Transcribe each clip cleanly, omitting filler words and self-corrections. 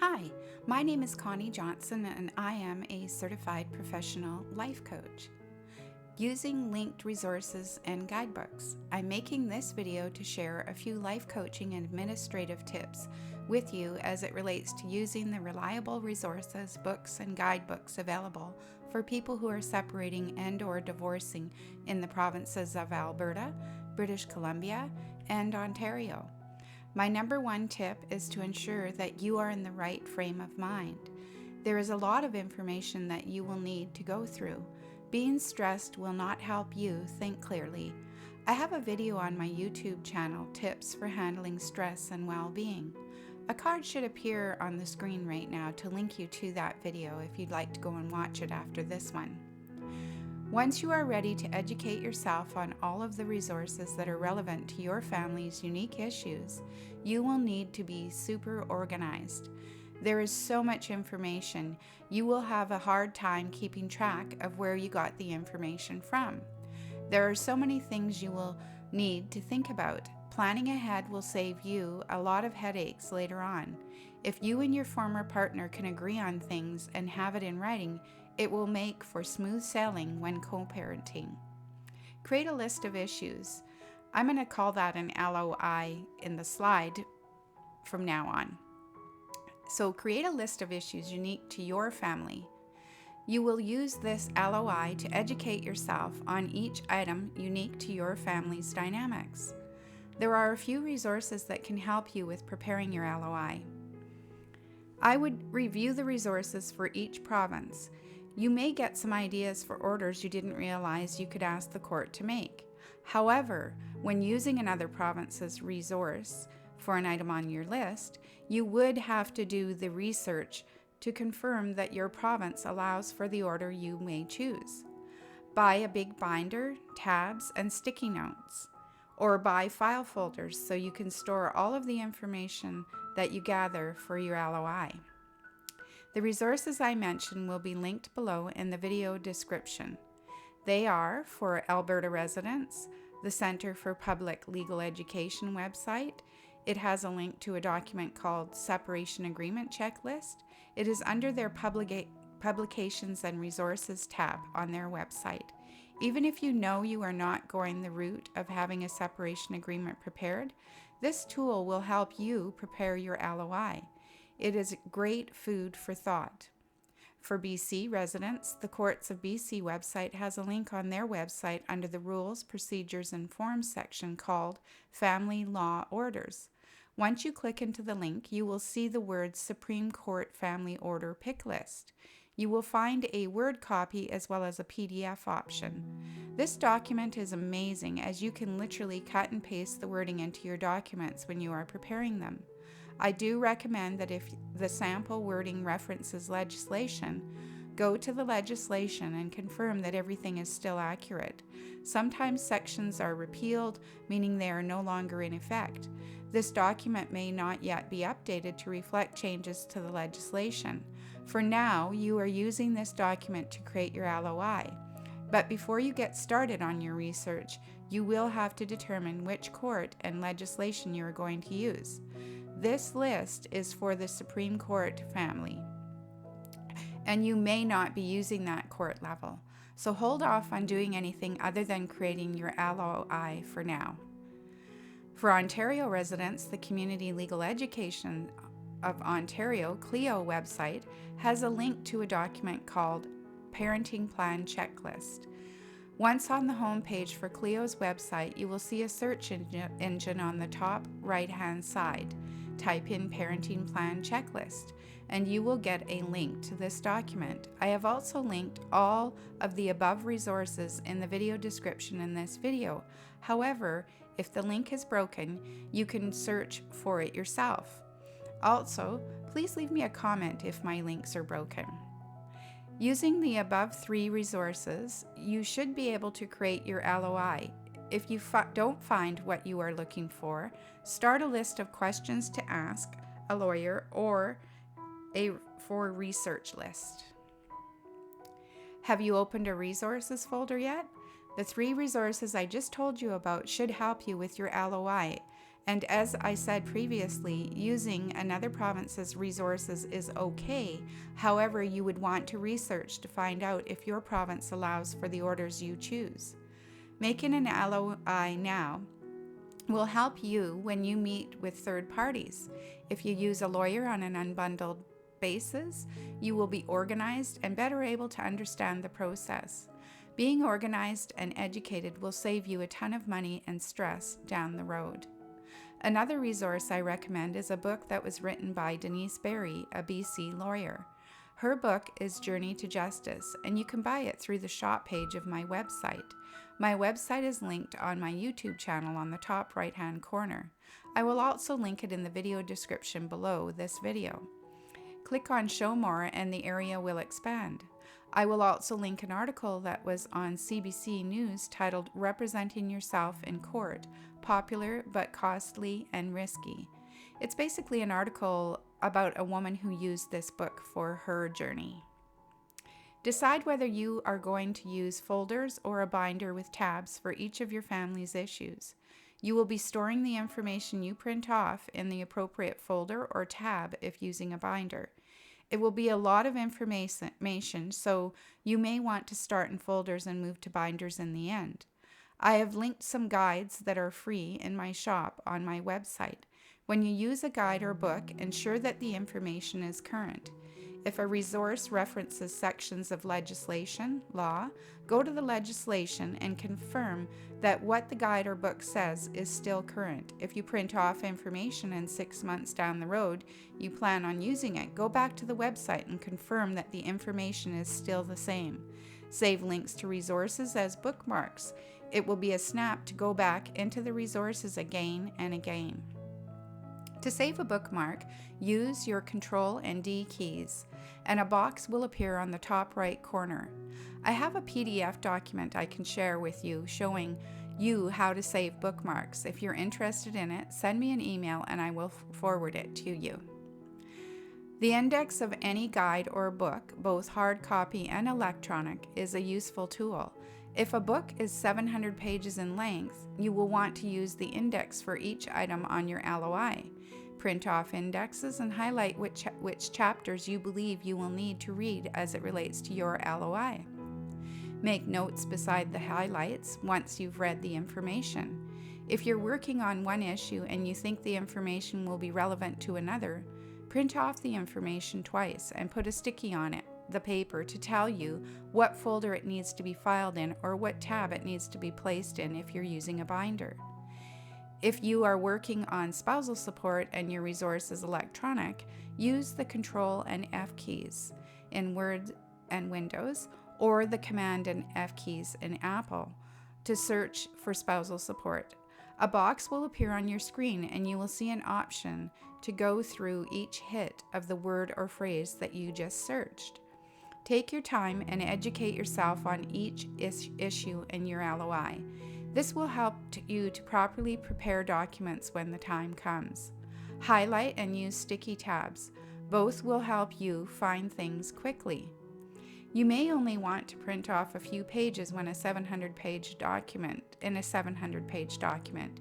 Hi, my name is Connie Johnson and I am a certified professional life coach. Using linked resources and guidebooks, I'm making this video to share a few life coaching and administrative tips with you as it relates to using the reliable resources, books, and guidebooks available for people who are separating and/or divorcing in the provinces of Alberta, British Columbia, and Ontario. My number one tip is to ensure that you are in the right frame of mind. There is a lot of information that you will need to go through. Being stressed will not help you think clearly. I have a video on my YouTube channel, Tips for Handling Stress and Well-Being. A card should appear on the screen right now to link you to that video if you'd like to go and watch it after this one. Once you are ready to educate yourself on all of the resources that are relevant to your family's unique issues, you will need to be super organized. There is so much information, you will have a hard time keeping track of where you got the information from. There are so many things you will need to think about. Planning ahead will save you a lot of headaches later on. If you and your former partner can agree on things and have it in writing, it will make for smooth sailing when co-parenting. Create a list of issues. I'm going to call that an LOI in the slide from now on. So create a list of issues unique to your family. You will use this LOI to educate yourself on each item unique to your family's dynamics. There are a few resources that can help you with preparing your LOI. I would review the resources for each province. You may get some ideas for orders you didn't realize you could ask the court to make. However, when using another province's resource for an item on your list, you would have to do the research to confirm that your province allows for the order you may choose. Buy a big binder, tabs, and sticky notes, or buy file folders so you can store all of the information that you gather for your LOI. The resources I mentioned will be linked below in the video description. They are, for Alberta residents, the Centre for Public Legal Education website. It has a link to a document called Separation Agreement Checklist. It is under their Publications and Resources tab on their website. Even if you know you are not going the route of having a separation agreement prepared, this tool will help you prepare your LOI. It is great food for thought. For BC residents, the Courts of BC website has a link on their website under the Rules, Procedures, and Forms section called Family Law Orders. Once you click into the link, you will see the words Supreme Court Family Order Picklist. You will find a Word copy as well as a PDF option. This document is amazing as you can literally cut and paste the wording into your documents when you are preparing them. I do recommend that if the sample wording references legislation, go to the legislation and confirm that everything is still accurate. Sometimes sections are repealed, meaning they are no longer in effect. This document may not yet be updated to reflect changes to the legislation. For now, you are using this document to create your LOI. But before you get started on your research, you will have to determine which court and legislation you are going to use. This list is for the Supreme Court family, and you may not be using that court level. So hold off on doing anything other than creating your LOI for now. For Ontario residents, the Community Legal Education of Ontario, CLEO website, has a link to a document called Parenting Plan Checklist. Once on the home page for CLEO's website, you will see a search engine on the top right-hand side. Type in Parenting Plan Checklist, and you will get a link to this document. I have also linked all of the above resources in the video description in this video. However, if the link is broken, you can search for it yourself. Also, please leave me a comment if my links are broken. Using the above three resources, you should be able to create your LOI. If you don't find what you are looking for, start a list of questions to ask a lawyer or for a research list. Have you opened a resources folder yet? The 3 resources I just told you about should help you with your LOI, And as I said previously, using another province's resources is okay. However, you would want to research to find out if your province allows for the orders you choose. Making an LOI now will help you when you meet with third parties. If you use a lawyer on an unbundled basis, you will be organized and better able to understand the process. Being organized and educated will save you a ton of money and stress down the road. Another resource I recommend is a book that was written by Denise Berry, a BC lawyer. Her book is Journey to Justice, and you can buy it through the shop page of my website. My website is linked on my YouTube channel on the top right-hand corner. I will also link it in the video description below this video. Click on Show More and the area will expand. I will also link an article that was on CBC News titled Representing Yourself in Court, Popular but Costly and Risky. It's basically an article about a woman who used this book for her journey. Decide whether you are going to use folders or a binder with tabs for each of your family's issues. You will be storing the information you print off in the appropriate folder or tab if using a binder. It will be a lot of information, so you may want to start in folders and move to binders in the end. I have linked some guides that are free in my shop on my website. When you use a guide or book, ensure that the information is current. If a resource references sections of legislation, law, go to the legislation and confirm that what the guide or book says is still current. If you print off information and 6 months down the road you plan on using it, go back to the website and confirm that the information is still the same. Save links to resources as bookmarks. It will be a snap to go back into the resources again and again. To save a bookmark, use your Control and D keys, and a box will appear on the top right corner. I have a PDF document I can share with you showing you how to save bookmarks. If you're interested in it, send me an email and I will forward it to you. The index of any guide or book, both hard copy and electronic, is a useful tool. If a book is 700 pages in length, you will want to use the index for each item on your LOI. Print off indexes and highlight which chapters you believe you will need to read as it relates to your LOI. Make notes beside the highlights once you've read the information. If you're working on one issue and you think the information will be relevant to another, print off the information twice and put a sticky on it, the paper, to tell you what folder it needs to be filed in or what tab it needs to be placed in if you're using a binder. If you are working on spousal support and your resource is electronic, use the Control and F keys in Word and Windows, or the Command and F keys in Apple to search for spousal support. A box will appear on your screen and you will see an option to go through each hit of the word or phrase that you just searched. Take your time and educate yourself on each issue in your LOI. This will help you to properly prepare documents when the time comes. Highlight and use sticky tabs. Both will help you find things quickly. You may only want to print off a few pages in a 700-page document.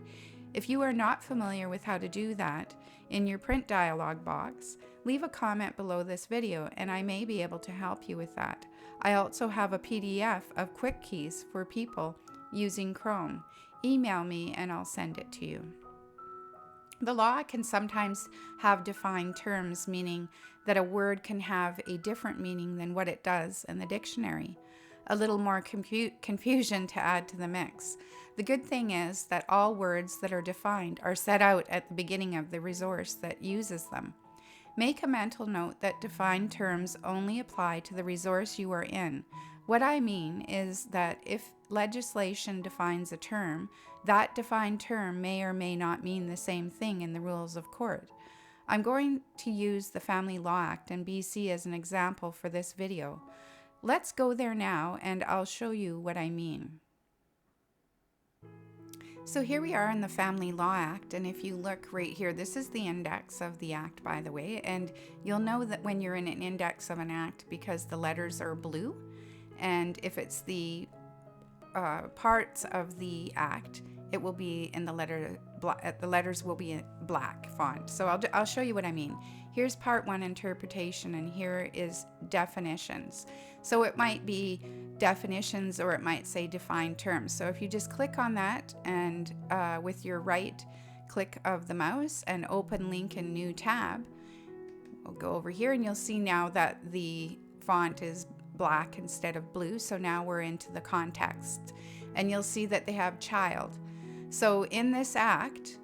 If you are not familiar with how to do that in your print dialog box, leave a comment below this video and I may be able to help you with that. I also have a PDF of quick keys for people using Chrome. Email me and I'll send it to you. The law can sometimes have defined terms, meaning that a word can have a different meaning than what it does in the dictionary. A little more confusion to add to the mix. The good thing is that all words that are defined are set out at the beginning of the resource that uses them. Make a mental note that defined terms only apply to the resource you are in. What I mean is that if legislation defines a term, that defined term may or may not mean the same thing in the rules of court. I'm going to use the Family Law Act in BC as an example for this video. Let's go there now and I'll show you what I mean. So here we are in the Family Law Act, and if you look right here, this is the index of the act, by the way, and you'll know that when you're in an index of an act because the letters are blue, and if it's the parts of the act it will be in the the letters will be in black font. So I'll show you what I mean. Here's part 1, interpretation, and here is definitions. So it might be definitions, or it might say defined terms. So if you just click on that, and with your right click of the mouse and open link in new tab, we'll go over here, and you'll see now that the font is black instead of blue. So now we're into the context, and you'll see that they have child. So in this act,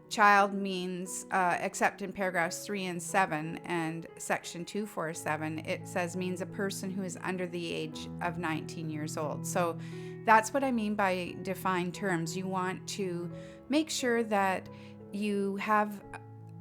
child means, except in paragraphs 3 and 7 and section 247, it says means a person who is under the age of 19 years old. So that's what I mean by defined terms. You want to make sure that you have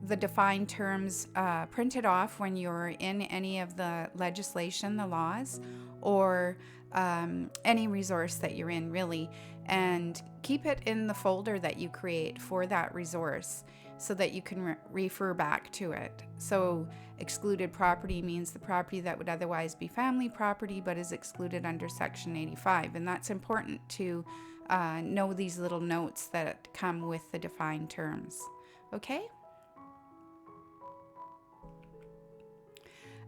the defined terms printed off when you're in any of the legislation, the laws, or any resource that you're in, really, and keep it in the folder that you create for that resource so that you can refer back to it. So excluded property means the property that would otherwise be family property but is excluded under Section 85, and that's important to know these little notes that come with the defined terms. Okay?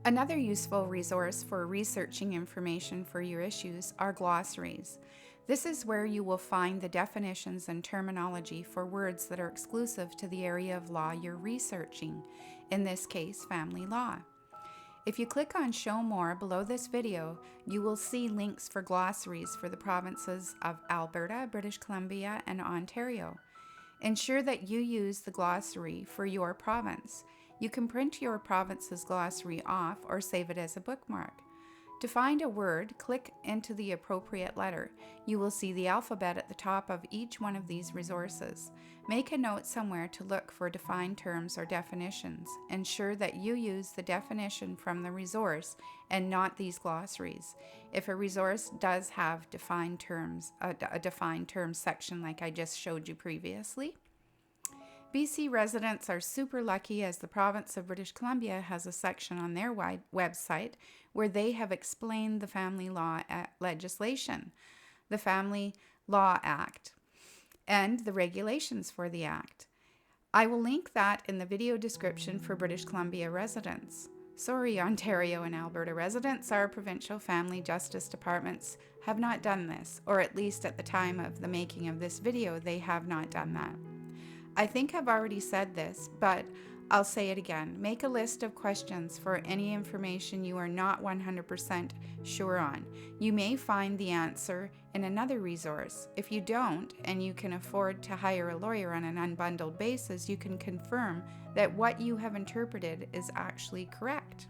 Another useful resource for researching information for your issues are glossaries. This is where you will find the definitions and terminology for words that are exclusive to the area of law you're researching, in this case, family law. If you click on Show More below this video, you will see links for glossaries for the provinces of Alberta, British Columbia, and Ontario. Ensure that you use the glossary for your province. You can print your province's glossary off or save it as a bookmark. To find a word, click into the appropriate letter. You will see the alphabet at the top of each one of these resources. Make a note somewhere to look for defined terms or definitions. Ensure that you use the definition from the resource and not these glossaries. If a resource does have defined terms, a defined terms section like I just showed you previously, BC residents are super lucky, as the province of British Columbia has a section on their website where they have explained the family law legislation, the Family Law Act, and the regulations for the Act. I will link that in the video description for British Columbia residents. Sorry, Ontario and Alberta residents, our provincial family justice departments have not done this, or at least at the time of the making of this video, they have not done that. I think I've already said this, but I'll say it again. Make a list of questions for any information you are not 100% sure on. You may find the answer in another resource. If you don't, and you can afford to hire a lawyer on an unbundled basis, you can confirm that what you have interpreted is actually correct.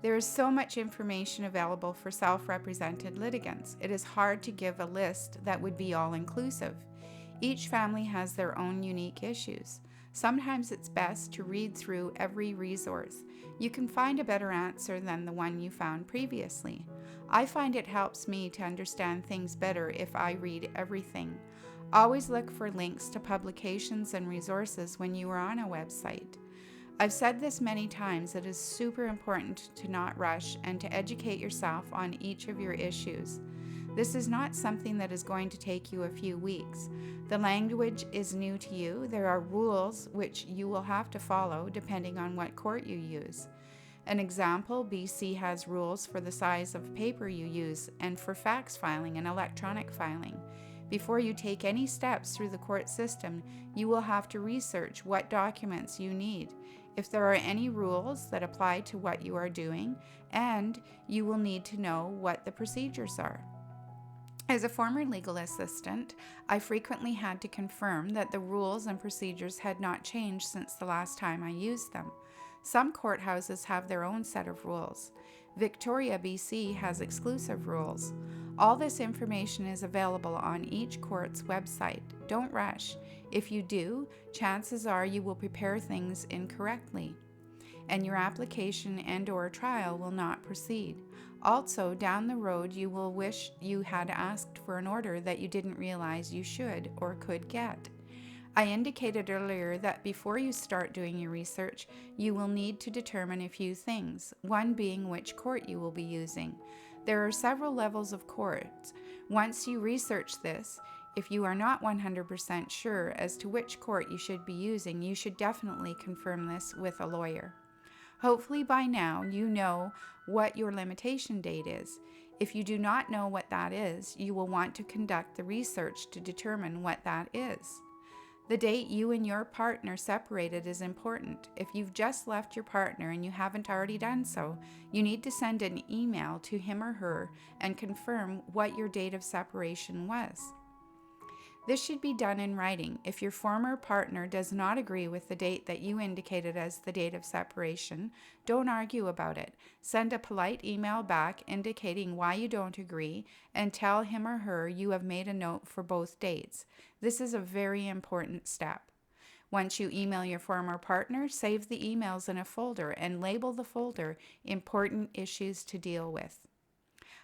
There is so much information available for self-represented litigants. It is hard to give a list that would be all-inclusive. Each family has their own unique issues. Sometimes it's best to read through every resource. You can find a better answer than the one you found previously. I find it helps me to understand things better if I read everything. Always look for links to publications and resources when you are on a website. I've said this many times, it is super important to not rush and to educate yourself on each of your issues. This is not something that is going to take you a few weeks. The language is new to you. There are rules which you will have to follow depending on what court you use. An example, BC has rules for the size of paper you use and for fax filing and electronic filing. Before you take any steps through the court system, you will have to research what documents you need, if there are any rules that apply to what you are doing, and you will need to know what the procedures are. As a former legal assistant, I frequently had to confirm that the rules and procedures had not changed since the last time I used them. Some courthouses have their own set of rules. Victoria, BC has exclusive rules. All this information is available on each court's website. Don't rush. If you do, chances are you will prepare things incorrectly, and your application and/or trial will not proceed. Also, down the road, you will wish you had asked for an order that you didn't realize you should or could get. I indicated earlier that before you start doing your research, you will need to determine a few things, one being which court you will be using. There are several levels of courts. Once you research this, If you are not 100% sure as to which court you should be using, you should definitely confirm this with a lawyer. Hopefully by now you know what your limitation date is. If you do not know what that is, you will want to conduct the research to determine what that is. The date you and your partner separated is important. If you've just left your partner and you haven't already done so, you need to send an email to him or her and confirm what your date of separation was. This should be done in writing. If your former partner does not agree with the date that you indicated as the date of separation, don't argue about it. Send a polite email back indicating why you don't agree and tell him or her you have made a note for both dates. This is a very important step. Once you email your former partner, save the emails in a folder and label the folder "Important Issues to Deal with."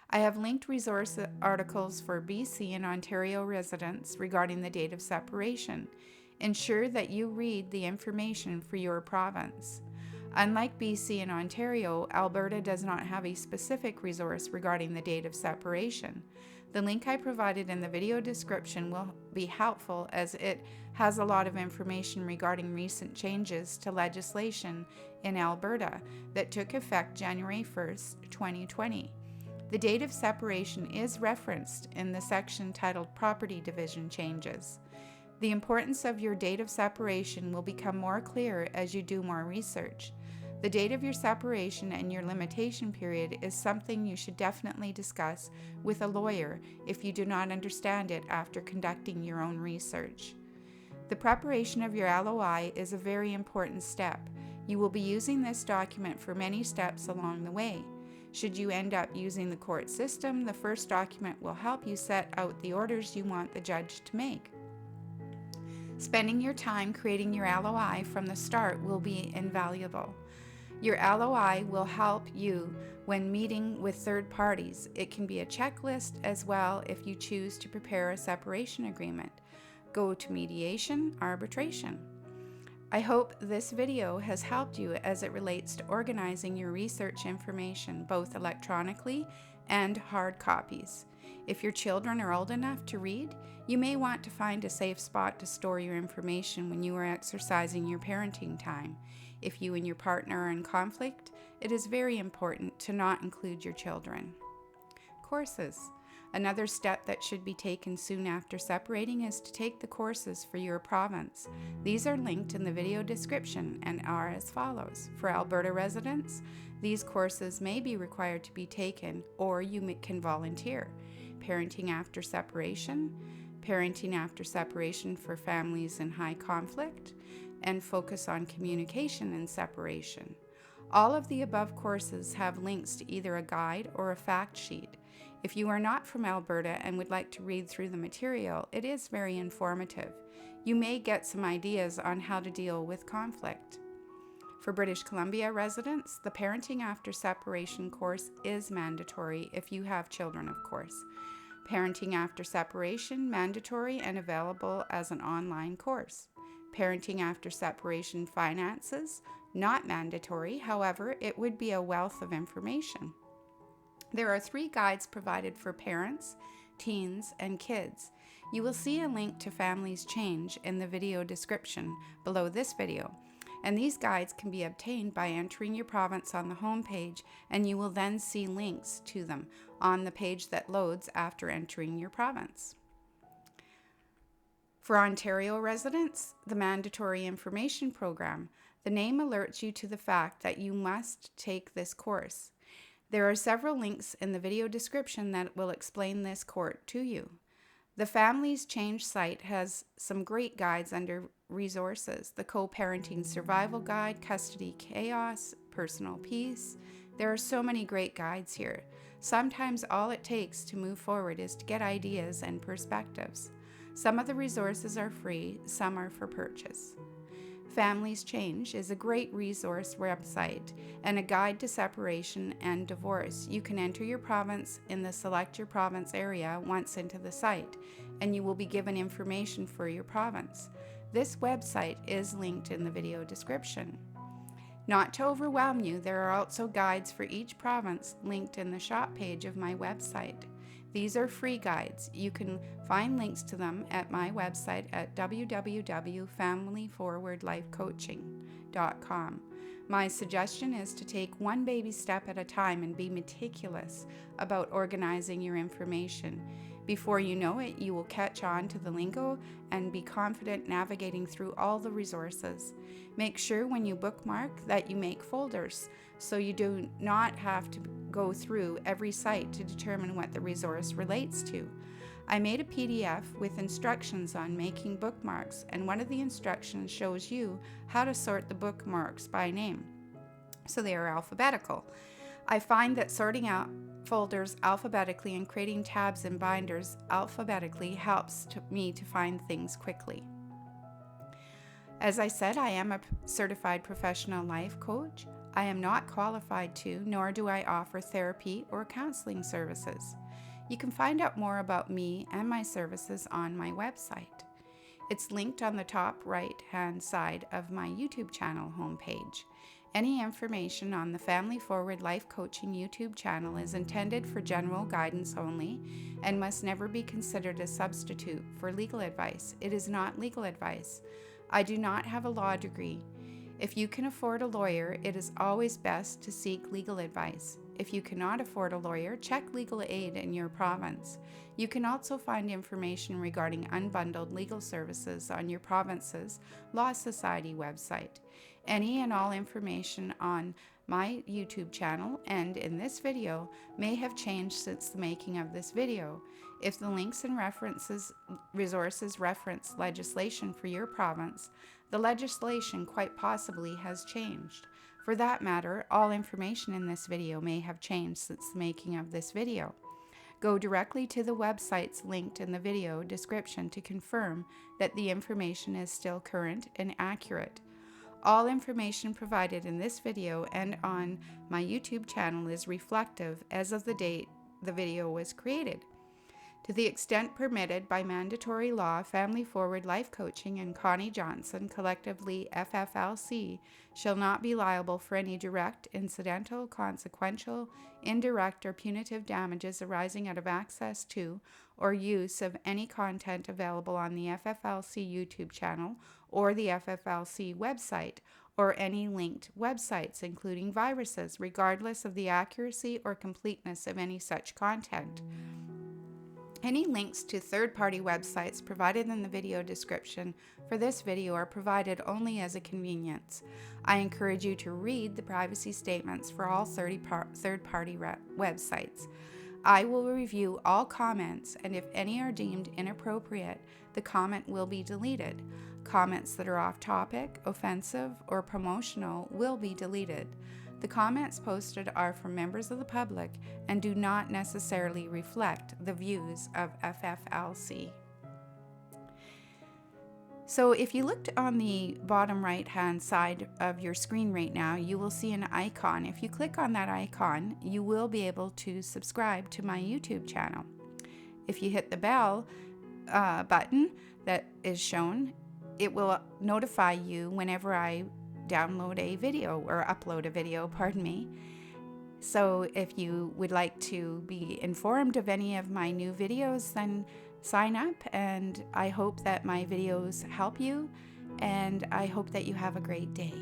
I have linked resource articles for BC and Ontario residents regarding the date of separation. Ensure that you read the information for your province. Unlike BC and Ontario, Alberta does not have a specific resource regarding the date of separation. The link I provided in the video description will be helpful as it has a lot of information regarding recent changes to legislation in Alberta that took effect January 1st, 2020. The date of separation is referenced in the section titled Property Division Changes. The importance of your date of separation will become more clear as you do more research. The date of your separation and your limitation period is something you should definitely discuss with a lawyer if you do not understand it after conducting your own research. The preparation of your LOI is a very important step. You will be using this document for many steps along the way. Should you end up using the court system, the first document will help you set out the orders you want the judge to make. Spending your time creating your LOI from the start will be invaluable. Your LOI will help you when meeting with third parties. It can be a checklist as well if you choose to prepare a separation agreement. Go to mediation, arbitration. I hope this video has helped you as it relates to organizing your research information, both electronically and hard copies. If your children are old enough to read, you may want to find a safe spot to store your information when you are exercising your parenting time. If you and your partner are in conflict, it is very important to not include your children. Courses. Another step that should be taken soon after separating is to take the courses for your province. These are linked in the video description and are as follows. For Alberta residents, these courses may be required to be taken or you can volunteer. Parenting after separation, parenting after separation for families in high conflict, and focus on communication in separation. All of the above courses have links to either a guide or a fact sheet. If you are not from Alberta and would like to read through the material, it is very informative. You may get some ideas on how to deal with conflict. For British Columbia residents, the Parenting After Separation course is mandatory if you have children, of course. Parenting After Separation, mandatory and available as an online course. Parenting After Separation Finances, not mandatory, however, it would be a wealth of information. There are 3 guides provided for parents, teens, and kids. You will see a link to Families Change in the video description below this video, and these guides can be obtained by entering your province on the home page, and you will then see links to them on the page that loads after entering your province. For Ontario residents, the Mandatory Information Program. The name alerts you to the fact that you must take this course. There are several links in the video description that will explain this course to you. The Families Change site has some great guides under resources. The Co-Parenting Survival Guide, Custody Chaos, Personal Peace. There are so many great guides here. Sometimes all it takes to move forward is to get ideas and perspectives. Some of the resources are free, some are for purchase. Families Change is a great resource website and a guide to separation and divorce. You can enter your province in the Select Your Province area once into the site, and you will be given information for your province. This website is linked in the video description. Not to overwhelm you, there are also guides for each province linked in the shop page of my website. These are free guides. You can find links to them at my website at www.familyforwardlifecoaching.com. My suggestion is to take one baby step at a time and be meticulous about organizing your information. Before you know it, you will catch on to the lingo and be confident navigating through all the resources. Make sure when you bookmark that you make folders so you do not have to go through every site to determine what the resource relates to. I made a PDF with instructions on making bookmarks, and one of the instructions shows you how to sort the bookmarks by name, so they are alphabetical. I find that sorting out folders alphabetically and creating tabs and binders alphabetically helps me to find things quickly. As I said, I am a certified professional life coach. I am not qualified to, nor do I offer therapy or counseling services. You can find out more about me and my services on my website. It's linked on the top right-hand side of my YouTube channel homepage. Any information on the Family Forward Life Coaching YouTube channel is intended for general guidance only and must never be considered a substitute for legal advice. It is not legal advice. I do not have a law degree. If you can afford a lawyer, it is always best to seek legal advice. If you cannot afford a lawyer, check legal aid in your province. You can also find information regarding unbundled legal services on your province's Law Society website. Any and all information on my YouTube channel and in this video may have changed since the making of this video. If the links and resources reference legislation for your province, the legislation quite possibly has changed. For that matter, all information in this video may have changed since the making of this video. Go directly to the websites linked in the video description to confirm that the information is still current and accurate. All information provided in this video and on my YouTube channel is reflective as of the date the video was created. To the extent permitted by mandatory law, Family Forward Life Coaching and Connie Johnson, collectively FFLC, shall not be liable for any direct, incidental, consequential, indirect, or punitive damages arising out of access to or use of any content available on the FFLC YouTube channel or the FFLC website, or any linked websites, including viruses, regardless of the accuracy or completeness of any such content. Any links to third-party websites provided in the video description for this video are provided only as a convenience. I encourage you to read the privacy statements for all third-party websites. I will review all comments, and if any are deemed inappropriate, the comment will be deleted. Comments that are off-topic, offensive, or promotional will be deleted. The comments posted are from members of the public and do not necessarily reflect the views of FFLC. So if you looked on the bottom right-hand side of your screen right now, you will see an icon. If you click on that icon, you will be able to subscribe to my YouTube channel. If you hit the bell button that is shown, it will notify you whenever I download a video or upload a video, pardon me. So if you would like to be informed of any of my new videos, then sign up, and I hope that my videos help you, and I hope that you have a great day.